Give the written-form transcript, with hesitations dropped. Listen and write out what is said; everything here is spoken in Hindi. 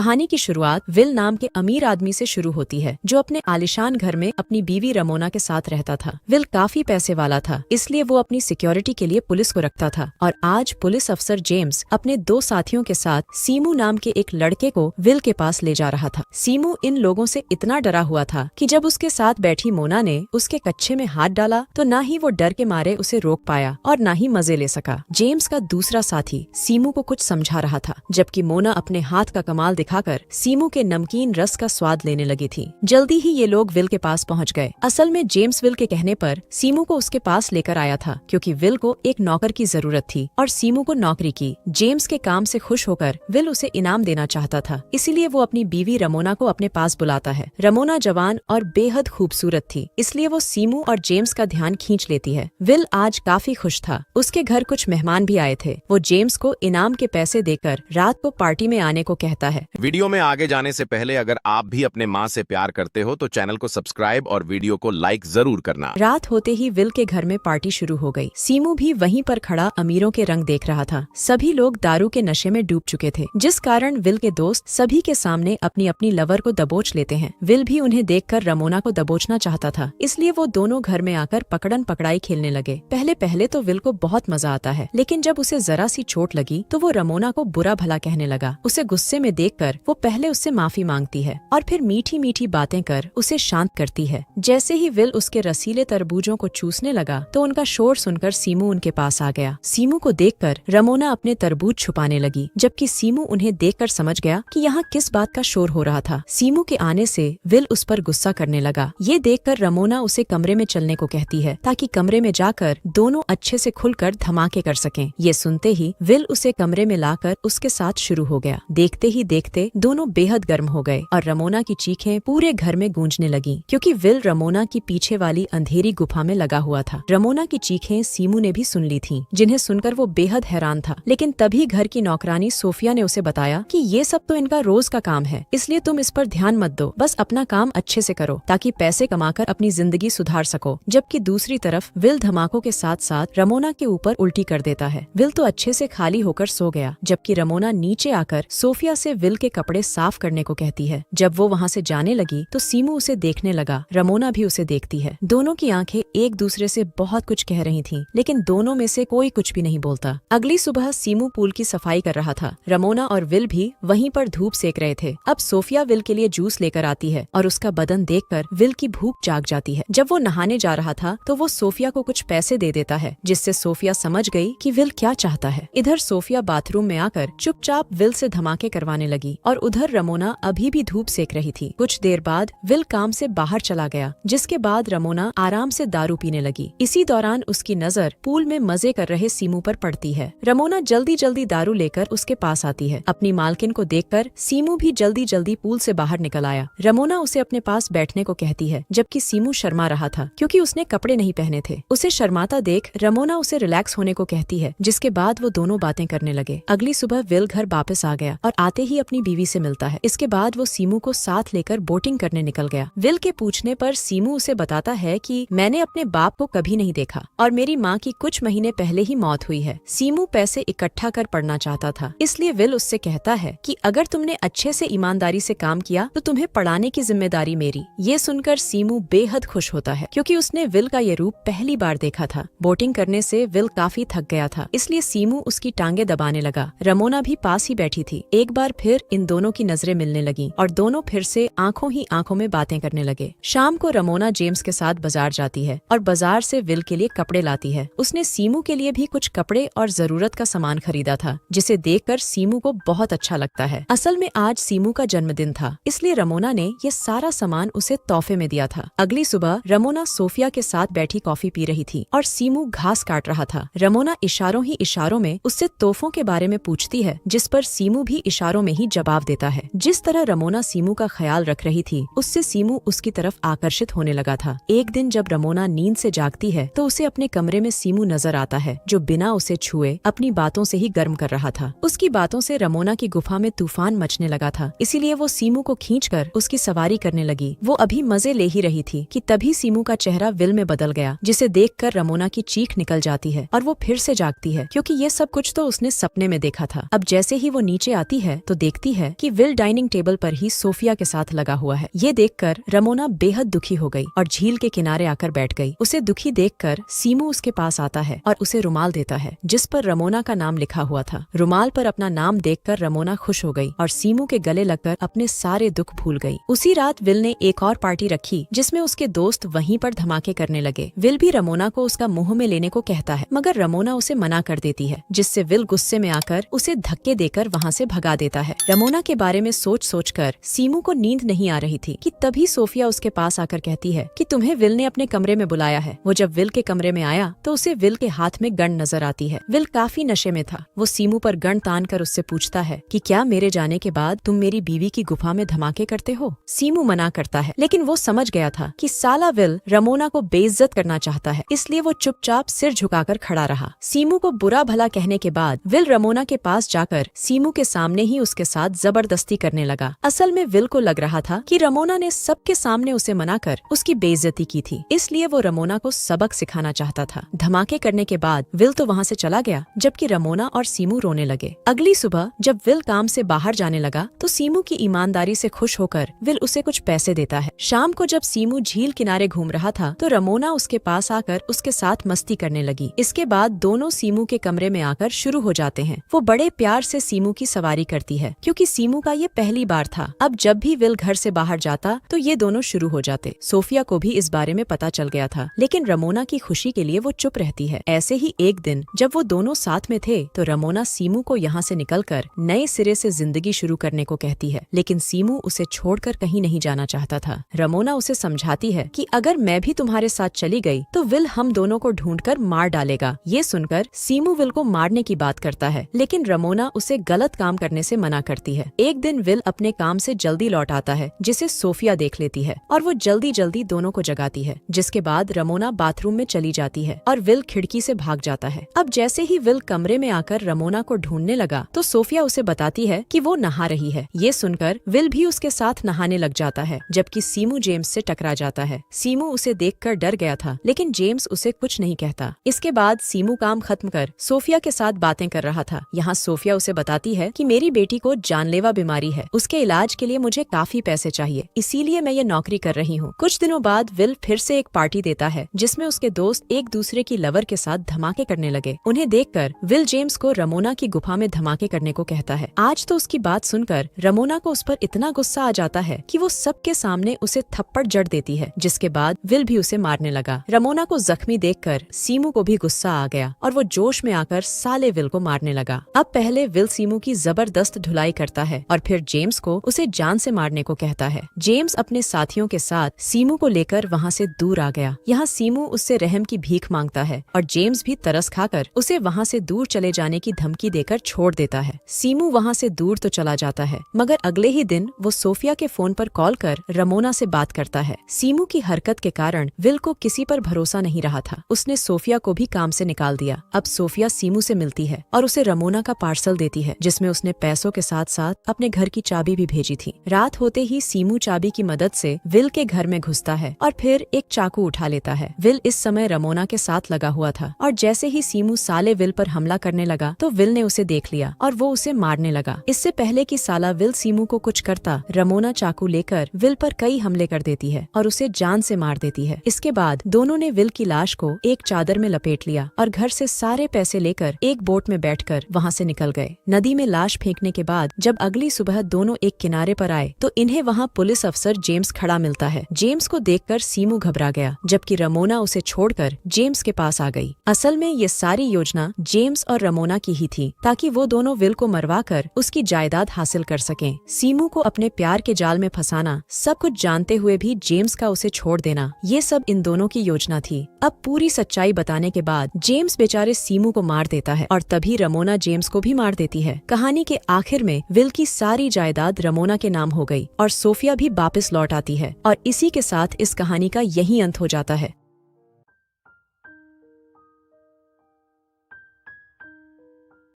कहानी की शुरुआत विल नाम के अमीर आदमी से शुरू होती है, जो अपने आलिशान घर में अपनी बीवी रमोना के साथ रहता था। विल काफी पैसे वाला था, इसलिए वो अपनी सिक्योरिटी के लिए पुलिस को रखता था। और आज पुलिस अफसर जेम्स अपने 2 साथियों के साथ सीमू नाम के एक लड़के को विल के पास ले जा रहा था। सीमू इन लोगों से इतना डरा हुआ था कि जब उसके साथ बैठी मोना ने उसके कच्छे में हाथ डाला तो न ही वो डर के मारे उसे रोक पाया और न ही मजे ले सका। जेम्स का दूसरा साथी सीमू को कुछ समझा रहा था, जबकि मोना अपने हाथ का कमाल दिखाकर सीमू के नमकीन रस का स्वाद लेने लगी थी। जल्दी ही ये लोग विल के पास पहुंच गए। असल में जेम्स विल के कहने पर सीमू को उसके पास लेकर आया था, क्योंकि विल को एक नौकर की जरूरत थी और सीमू को नौकरी की। जेम्स के काम से खुश होकर विल उसे इनाम देना चाहता था, इसीलिए वो अपनी बीवी रमोना को अपने पास बुलाता है। रमोना जवान और बेहद खूबसूरत थी, इसलिए वो सीमू और जेम्स का ध्यान खींच लेती है। विल आज काफी खुश था। उसके घर कुछ मेहमान भी आए थे। वो जेम्स को इनाम के पैसे देकर रात को पार्टी में आने को कहता है। वीडियो में आगे जाने से पहले अगर आप भी अपने माँ से प्यार करते हो तो चैनल को सब्सक्राइब और वीडियो को लाइक जरूर करना। रात होते ही विल के घर में पार्टी शुरू हो गई। सीमू भी वहीं पर खड़ा अमीरों के रंग देख रहा था। सभी लोग दारू के नशे में डूब चुके थे, जिस कारण विल के दोस्त सभी के सामने अपनी अपनी लवर को दबोच लेते हैं। विल भी उन्हें देखकर रमोना को दबोचना चाहता था, इसलिए वो दोनों घर में आकर पकड़न पकड़ाई खेलने लगे। पहले पहले तो विल को बहुत मजा आता है, लेकिन जब उसे जरा सी चोट लगी तो वो रमोना को बुरा भला कहने लगा। उसे गुस्से में देखकर वो पहले उससे माफी मांगती है और फिर मीठी मीठी बातें कर उसे शांत करती है। जैसे ही विल उसके रसीले तरबूजों को चूसने लगा तो उनका शोर सुनकर सीमू उनके पास आ गया। सीमू को देखकर रमोना अपने तरबूज छुपाने लगी, जबकि सीमू उन्हें देखकर समझ गया कि यहाँ किस बात का शोर हो रहा था। सीमू के आने से विल उस पर गुस्सा करने लगा। ये देखकर रमोना उसे कमरे में चलने को कहती है, ताकि कमरे में जाकर दोनों अच्छे से खुलकर धमाके कर सकें। ये सुनते ही विल उसे कमरे में लाकर उसके साथ शुरू हो गया। देखते ही देखते दोनों बेहद गर्म हो गए और रमोना की चीखें पूरे घर में गूंजने लगी, क्योंकि विल रमोना की पीछे वाली अंधेरी गुफा में लगा हुआ था। रमोना की चीखें सीमू ने भी सुन ली थीं, जिन्हें सुनकर वो बेहद हैरान था। लेकिन तभी घर की नौकरानी सोफिया ने उसे बताया कि ये सब तो इनका रोज का काम है, इसलिए तुम इस पर ध्यान मत दो, बस अपना काम अच्छे से करो ताकि पैसे कमाकर अपनी जिंदगी सुधार सको। जबकि दूसरी तरफ विल धमाकों के साथ साथ रमोना के ऊपर उल्टी कर देता है। विल तो अच्छे से खाली होकर सो गया, जबकि रमोना नीचे आकर सोफिया से विल के कपड़े साफ करने को कहती है। जब वो वहाँ से जाने लगी तो सीमू उसे देखने लगा। रमोना भी उसे देखती है। दोनों की आंखें एक दूसरे से बहुत कुछ कह रही थीं, लेकिन दोनों में से कोई कुछ भी नहीं बोलता। अगली सुबह सीमू पूल की सफाई कर रहा था। रमोना और विल भी वहीं पर धूप सेक रहे थे। अब सोफिया विल के लिए जूस लेकर आती है और उसका बदन देखकर विल की भूख जाग जाती है। जब वो नहाने जा रहा था तो वो सोफिया को कुछ पैसे दे देता है, जिससे सोफिया समझ गई कि विल क्या चाहता है। इधर सोफिया बाथरूम में आकर चुपचाप विल से धमाके करवाने लगी और उधर रमोना अभी भी धूप सेक रही थी। कुछ देर बाद विल काम से बाहर चला गया, जिसके बाद रमोना आराम से दारू पीने लगी। इसी दौरान उसकी नजर पूल में मजे कर रहे सीमू पर पड़ती है। रमोना जल्दी जल्दी दारू लेकर उसके पास आती है। अपनी मालकिन को देखकर सीमू भी जल्दी जल्दी पूल से बाहर निकल आया। रमोना उसे अपने पास बैठने को कहती है, जबकि सीमू शर्मा रहा था, क्योंकि उसने कपड़े नहीं पहने थे। उसे शर्माता देख रमोना उसे रिलैक्स होने को कहती है, जिसके बाद वो दोनों बातें करने लगे। अगली सुबह विल घर वापस आ गया और आते ही अपनी बीवी से मिलता है। इसके बाद वो सीमू को साथ लेकर बोटिंग करने निकल गया। विल के पूछने पर सीमू उसे बताता है कि मैंने अपने बाप को कभी नहीं देखा और मेरी माँ की कुछ महीने पहले ही मौत हुई है। सीमू पैसे इकट्ठा कर पढ़ना चाहता था, इसलिए विल उससे कहता है कि अगर तुमने अच्छे से ईमानदारी से काम किया तो तुम्हें पढ़ाने की जिम्मेदारी मेरी। ये सुनकर सीमू बेहद खुश होता है, क्योंकि उसने विल का ये रूप पहली बार देखा था। बोटिंग करने से विल काफी थक गया था, इसलिए सीमू उसकी टांगे दबाने लगा। रमोना भी पास ही बैठी थी। एक बार फिर इन दोनों की नजरें मिलने लगी और दोनों फिर से आंखों ही आंखों में बातें करने लगे। शाम को रमोना जेम्स के साथ बाजार जाती है और बाजार से विल के लिए कपड़े लाती है। उसने सीमू के लिए भी कुछ कपड़े और जरूरत का सामान खरीदा था, जिसे देखकर सीमू को बहुत अच्छा लगता है। असल में आज सीमू का जन्मदिन था, इसलिए रमोना ने ये सारा सामान उसे तोहफे में दिया था। अगली सुबह रमोना सोफिया के साथ बैठी कॉफी पी रही थी और सीमू घास काट रहा था। रमोना इशारों ही इशारों में उससे तोहफों के बारे में पूछती है, जिस पर सीमू भी इशारों में ही जवाब देता है। जिस तरह रमोना सीमू का ख्याल रख रही थी, उससे सीमू उसकी तरफ आकर्षित होने लगा था। एक दिन जब रमोना नींद से जागती है तो उसे अपने कमरे में सीमू नजर आता है, जो बिना उसे छुए अपनी बातों से ही गर्म कर रहा था। उसकी बातों से रमोना की गुफा में तूफान मचने लगा था, इसीलिए वो सीमू को खींचकर उसकी सवारी करने लगी। वो अभी मजे ले ही रही थी कि तभी सीमू का चेहरा विल में बदल गया, जिसे देखकर रमोना की चीख निकल जाती है और वो फिर से जागती है, क्योंकि ये सब कुछ तो उसने सपने में देखा था। अब जैसे ही वो नीचे आती है तो देखती बताती है कि विल डाइनिंग टेबल पर ही सोफिया के साथ लगा हुआ है। ये देखकर रमोना बेहद दुखी हो गई और झील के किनारे आकर बैठ गई। उसे दुखी देखकर सीमू उसके पास आता है और उसे रुमाल देता है जिस पर रमोना का नाम लिखा हुआ था। रुमाल पर अपना नाम देखकर रमोना खुश हो गई और सीमू के गले लगकर अपने सारे दुख भूल गई। उसी रात विल ने एक और पार्टी रखी जिसमें उसके दोस्त वहीं पर धमाके करने लगे। विल भी रमोना को उसका मुंह में लेने को कहता है मगर रमोना उसे मना कर देती है, जिससे विल गुस्से में आकर उसे धक्के देकर वहाँ से भगा देता है। रमोना के बारे में सोच सोचकर सीमू को नींद नहीं आ रही थी कि तभी सोफिया उसके पास आकर कहती है कि तुम्हें विल ने अपने कमरे में बुलाया है। वो जब विल के कमरे में आया तो उसे विल के हाथ में गन नजर आती है। विल काफी नशे में था। वो सीमू पर गन तान कर उससे पूछता है कि क्या मेरे जाने के बाद तुम मेरी बीवी की गुफा में धमाके करते हो? सीमू मना करता है, लेकिन वो समझ गया था कि साला विल रमोना को बेइज्जत करना चाहता है, इसलिए वो चुपचाप सिर झुकाकर खड़ा रहा। सीमू को बुरा भला कहने के बाद विल रमोना के पास जाकर सीमू के सामने ही उसके साथ जबरदस्ती करने लगा। असल में विल को लग रहा था कि रमोना ने सबके सामने उसे मनाकर उसकी बेइज्जती की थी, इसलिए वो रमोना को सबक सिखाना चाहता था। धमाके करने के बाद विल तो वहाँ से चला गया, जबकि रमोना और सीमू रोने लगे। अगली सुबह जब विल काम से बाहर जाने लगा तो सीमू की ईमानदारी से खुश होकर विल उसे कुछ पैसे देता है। शाम को जब सीमू झील किनारे घूम रहा था तो रमोना उसके पास आकर उसके साथ मस्ती करने लगी। इसके बाद दोनों सीमू के कमरे में आकर शुरू हो जाते हैं। वो बड़े प्यार से सीमू की सवारी करती है क्योंकि सीमू का ये पहली बार था। अब जब भी विल घर से बाहर जाता तो ये दोनों शुरू हो जाते। सोफिया को भी इस बारे में पता चल गया था, लेकिन रमोना की खुशी के लिए वो चुप रहती है। ऐसे ही एक दिन जब वो दोनों साथ में थे तो रमोना सीमू को यहाँ से निकलकर नए सिरे से जिंदगी शुरू करने को कहती है, लेकिन सीमू उसे छोड़कर कहीं नहीं जाना चाहता था। रमोना उसे समझाती है कि अगर मैं भी तुम्हारे साथ चली गई तो विल हम दोनों को ढूंढकर मार डालेगा। ये सुनकर सीमू विल को मारने की बात करता है, लेकिन रमोना उसे गलत काम करने से मना करती है। एक दिन विल अपने काम से जल्दी लौट आता है, जिसे सोफिया देख लेती है और वो जल्दी जल्दी दोनों को जगाती है, जिसके बाद रमोना बाथरूम में चली जाती है और विल खिड़की से भाग जाता है। अब जैसे ही विल कमरे में आकर रमोना को ढूंढने लगा तो सोफिया उसे बताती है कि वो नहा रही है। ये सुनकर विल भी उसके साथ नहाने लग जाता है, जबकि सीमू जेम्स से टकरा जाता है। सीमू उसे देखकर डर गया था, लेकिन जेम्स उसे कुछ नहीं कहता। इसके बाद सीमू काम खत्म कर सोफिया के साथ बातें कर रहा था। यहाँ सोफिया उसे बताती है कि मेरी बेटी को जानलेवा बीमारी है, उसके इलाज के लिए मुझे काफी पैसे चाहिए, इसीलिए मैं ये नौकरी कर रही हूँ। कुछ दिनों बाद विल फिर से एक पार्टी देता है जिसमें उसके दोस्त एक दूसरे की लवर के साथ धमाके करने लगे। उन्हें देखकर विल जेम्स को रमोना की गुफा में धमाके करने को कहता है। आज तो उसकी बात सुनकर रमोना को उस पर इतना गुस्सा आ जाता है कि वो सबके सामने उसे थप्पड़ जड़ देती है, जिसके बाद विल भी उसे मारने लगा। रमोना को जख्मी देखकर सीमू को भी गुस्सा आ गया और वो जोश में आकर साले विल को मारने लगा। अब पहले विल सीमू की जबरदस्त धुलाई करता है और फिर जेम्स को उसे जान से मारने को कहता है। जेम्स अपने साथियों के साथ सीमू को लेकर वहाँ से दूर आ गया। यहाँ सीमू उससे रहम की भीख मांगता है और जेम्स भी तरस खाकर उसे वहाँ से दूर चले जाने की धमकी देकर छोड़ देता है। सीमू वहाँ से दूर तो चला जाता है, मगर अगले ही दिन वो सोफिया के फोन पर कॉल कर रमोना से बात करता है। सीमू की हरकत के कारण विल को किसी पर भरोसा नहीं रहा था। उसने सोफिया को भी काम से निकाल दिया। अब सोफिया सीमू से मिलती है और उसे रमोना का पार्सल देती है, जिसमें उसने पैसों के साथ साथ अपने घर की चाबी भी भेजी थी। रात होते ही सीमू चाबी की मदद से विल के घर में घुसता है और फिर एक चाकू उठा लेता है। विल इस समय रमोना के साथ लगा हुआ था और जैसे ही सीमू साले विल पर हमला करने लगा तो विल ने उसे देख लिया और वो उसे मारने लगा। इससे पहले कि साला विल सीमू को कुछ करता, रमोना चाकू लेकर विल पर कई हमले कर देती है और उसे जान से मार देती है। इसके बाद दोनों ने विल की लाश को एक चादर में लपेट लिया और घर से सारे पैसे लेकर एक बोट में बैठकर वहाँ से निकल गए। नदी में लाश फेंकने के बाद जब अगली सुबह दोनों एक किनारे पर आए तो इन्हें वहाँ पुलिस अफसर जेम्स खड़ा मिलता है। जेम्स को देखकर सीमू घबरा गया, जबकि रमोना उसे छोड़कर जेम्स के पास आ गई। असल में ये सारी योजना जेम्स और रमोना की ही थी, ताकि वो दोनों विल को मरवा कर उसकी जायदाद हासिल कर सकें। सीमू को अपने प्यार के जाल में फंसाना, सब कुछ जानते हुए भी जेम्स का उसे छोड़ देना, ये सब इन दोनों की योजना थी। अब पूरी सच्चाई बताने के बाद जेम्स बेचारे सीमू को मार देता है और तभी रमोना जेम्स को भी मार देती है। कहानी के आखिर में विल की सारी जायदाद रमोना के नाम हो गई और सोफिया भी वापस लौट आती है और इसी के साथ इस कहानी का यही अंत हो जाता है।